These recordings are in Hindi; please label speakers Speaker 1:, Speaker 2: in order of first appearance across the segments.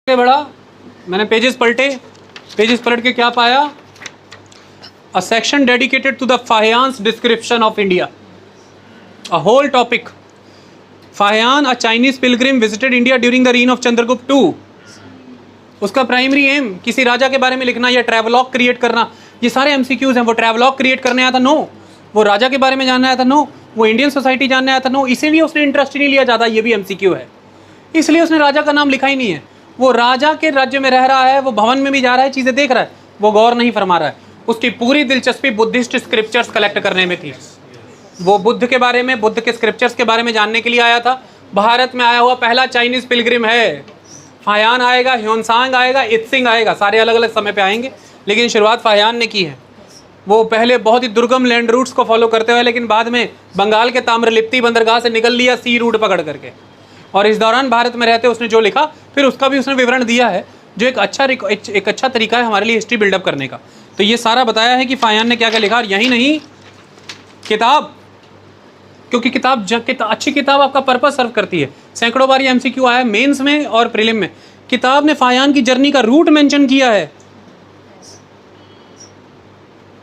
Speaker 1: बड़ा मैंने पेजेस पलट के क्या पाया? A section dedicated to the Fahien's description of India, a whole topic. Fahien a Chinese pilgrim visited India during the reign of Chandragupta II। उसका प्राइमरी एम किसी राजा के बारे में लिखना या ट्रैवलॉग क्रिएट करना, ये सारे एमसीक्यूज हैं। वो ट्रैवलॉग क्रिएट करने आया था? नो। वो राजा के बारे में जानना आया था? नो। वो इंडियन सोसाइटी जानने आया था? नो। इसीलिए उसने इंटरेस्ट ही नहीं लिया ज़्यादा, ये भी एमसीक्यू है, इसलिए उसने राजा का नाम लिखा ही नहीं है। वो राजा के राज्य में रह रहा है, वो भवन में भी जा रहा है, चीज़ें देख रहा है, वो गौर नहीं फरमा रहा है। उसकी पूरी दिलचस्पी बुद्धिस्ट स्क्रिप्चर्स कलेक्ट करने में थी। वो बुद्ध के बारे में, बुद्ध के स्क्रिप्चर्स के बारे में जानने के लिए आया था। भारत में आया हुआ पहला चाइनीज पिलग्रिम है। फाहियान आएगा, ह्योनसांग आएगा, इत्सिंग आएगा, सारे अलग अलग समय पे आएंगे, लेकिन शुरुआत फाहियान ने की है। वो पहले बहुत ही दुर्गम लैंड रूट्स को फॉलो करते हुए, लेकिन बाद में बंगाल के ताम्रलिप्ति बंदरगाह से निकल लिया सी रूट पकड़ करके, और इस दौरान भारत में रहते उसने जो लिखा फिर उसका भी उसने विवरण दिया है, जो एक अच्छा तरीका है हमारे लिए हिस्ट्री बिल्डअप करने का। तो ये सारा बताया है कि फाहियान ने क्या क्या लिखा। और यही नहीं, किताब, क्योंकि किताब अच्छी किताब आपका पर्पस सर्व करती है। सैकड़ों बार ये एमसीक्यू आया है मेंस में और प्रीलिम में। किताब ने फाहियान की जर्नी का रूट मेंशन किया है,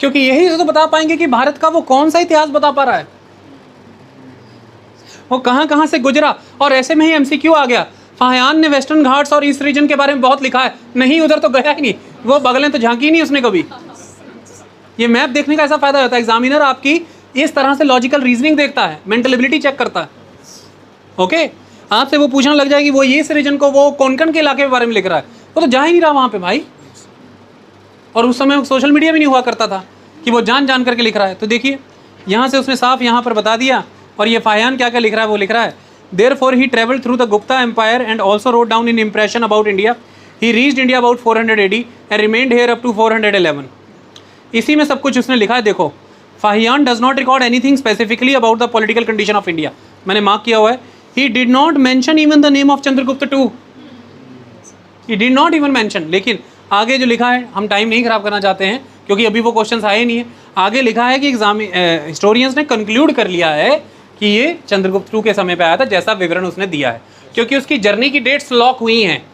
Speaker 1: क्योंकि यही से तो बता पाएंगे कि भारत का वो कौन सा इतिहास बता पा रहा है, वो कहां कहां से गुजरा। और ऐसे में ही एमसीक्यू आ गया, फाहियान ने वेस्टर्न घाट्स और ईस्ट रीजन के बारे में बहुत लिखा है। नहीं, उधर तो गया ही नहीं, वो बगलें तो झांकी नहीं उसने कभी। ये मैप देखने का ऐसा फायदा होता है, एग्जामिनर आपकी इस तरह से लॉजिकल रीजनिंग देखता है, मेंटल एबिलिटी चेक करता है। ओके, आपसे वो पूछने लग जाएगी वो ईस्ट रीजन को, वो कोंकण के इलाके के बारे में लिख रहा है, वो तो जा ही नहीं रहा वहां पे भाई। और उस समय सोशल मीडिया भी नहीं हुआ करता था कि वो जान करके लिख रहा है। तो देखिए यहाँ से उसने साफ यहाँ पर बता दिया। और ये फाहियान क्या क्या लिख रहा है, वो लिख रहा है, therefore he travelled through the Gupta empire and also wrote down in impression about India. He reached India about 400 AD and remained here up to 411। इसी में सब कुछ उसने लिखा है। देखो, Fahien does not record anything specifically about the political condition of India. मैंने मार्क किया हुआ है, he did not mention even the name of Chandragupta II। He did not even mention. लेकिन आगे जो लिखा है, हम टाइम नहीं खराब करना चाहते हैं क्योंकि अभी वो क्वेश्चन आए नहीं है। आगे लिखा है कि हिस्टोरियंस ने कंक्लूड कर लिया है कि ये चंद्रगुप्त II के समय पे आया था, जैसा विवरण उसने दिया है, क्योंकि उसकी जर्नी की डेट्स लॉक हुई हैं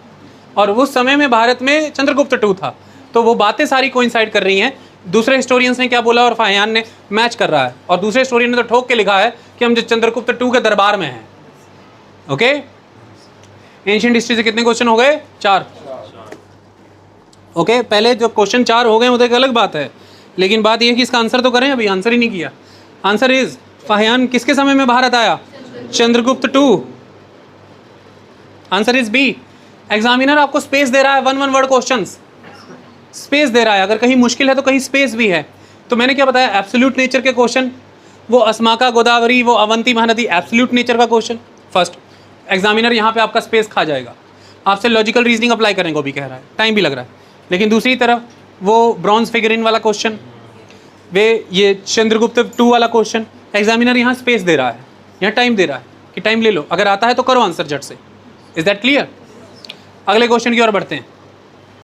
Speaker 1: और उस समय में भारत में चंद्रगुप्त II था। तो वो बातें सारी कोइंसाइड कर रही हैं। दूसरे हिस्टोरियंस ने क्या बोला और फाहियान ने मैच कर रहा है, और दूसरे हिस्टोरियन ने तो ठोक के लिखा है कि हम जो चंद्रगुप्त II के दरबार में हैं। ओके, एंशिएंट हिस्ट्री से कितने क्वेश्चन हो गए? 4। ओके, पहले जो क्वेश्चन 4 हो गए वो तो एक अलग बात है, लेकिन बात यह कि इसका आंसर तो करें। अभी आंसर ही नहीं किया। आंसर इज, फाहियान किसके समय में भारत आया? Chandragupta II। Answer is B. Examiner आपको स्पेस दे रहा है, 1 वर्ड क्वेश्चंस स्पेस दे रहा है। अगर कहीं मुश्किल है तो कहीं स्पेस भी है। तो मैंने क्या बताया, एब्सोल्यूट नेचर के क्वेश्चन, वो अस्माका गोदावरी, वो अवंती महानदी, एब्सोल्यूट नेचर का क्वेश्चन फर्स्ट। एग्जामिनर यहाँ पे आपका स्पेस खा जाएगा, आपसे लॉजिकल रीजनिंग अप्लाई करने को भी कह रहा है, टाइम भी लग रहा है। लेकिन दूसरी तरफ वो ब्रॉन्ज फिगरिन वाला क्वेश्चन, वे ये चंद्रगुप्त II वाला क्वेश्चन, एग्जामिनर यहाँ स्पेस दे रहा है, यहाँ टाइम दे रहा है कि टाइम ले लो, अगर आता है तो करो आंसर झट से। Is that clear? अगले क्वेश्चन की ओर बढ़ते हैं।